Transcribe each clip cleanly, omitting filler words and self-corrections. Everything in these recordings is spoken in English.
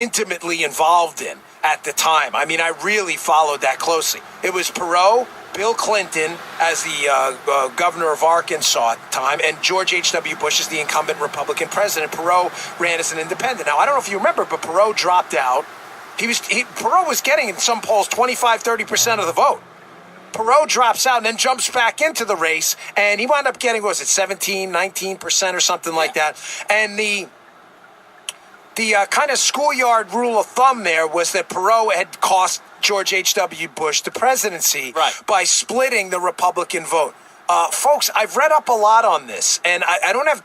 intimately involved in at the time. I mean, I really followed that closely. It was Perot, Bill Clinton as the governor of Arkansas at the time, and George H.W. Bush as the incumbent Republican president. Perot ran as an independent. Now, I don't know if you remember, but Perot dropped out. Perot was getting, in some polls, 25-30% of the vote. Perot drops out and then jumps back into the race, and he wound up getting, what was it, 17-19% or something like that. And the kind of schoolyard rule of thumb there was that Perot had cost George H.W. Bush the presidency by splitting the Republican vote. Folks, I've read up a lot on this, and I don't have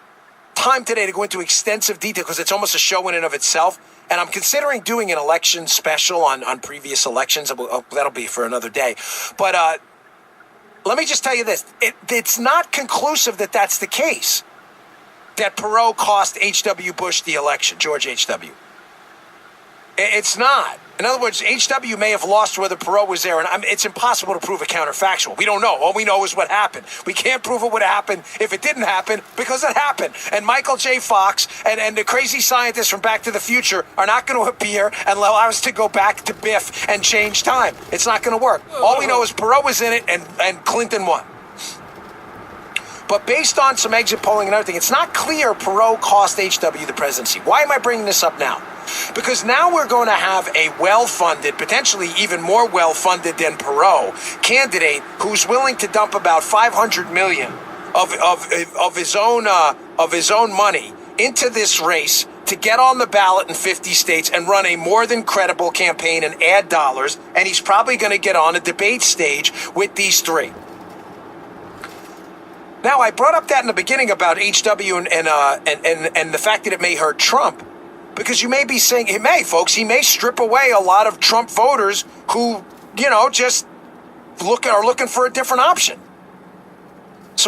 time today to go into extensive detail because it's almost a show in and of itself. And I'm considering doing an election special on previous elections. That'll be for another day. But let me just tell you this. It's not conclusive that that's the case, that Perot cost H.W. Bush the election, George H.W. It's not. In other words, H.W. may have lost whether Perot was there, and it's impossible to prove a counterfactual. We don't know. All we know is what happened. We can't prove it would happen if it didn't happen because it happened. And Michael J. Fox and the crazy scientists from Back to the Future are not going to appear and allow us to go back to Biff and change time. It's not going to work. All we know is Perot was in it and Clinton won. But based on some exit polling and everything, it's not clear Perot cost H.W. the presidency. Why am I bringing this up now? Because now we're going to have a well-funded, potentially even more well-funded than Perot, candidate who's willing to dump about $500 million of his own money into this race to get on the ballot in 50 states and run a more than credible campaign and add dollars. And he's probably going to get on a debate stage with these three. Now, I brought up that in the beginning about HW and the fact that it may hurt Trump, because you may be saying, it may, folks, he may strip away a lot of Trump voters who, just are looking for a different option.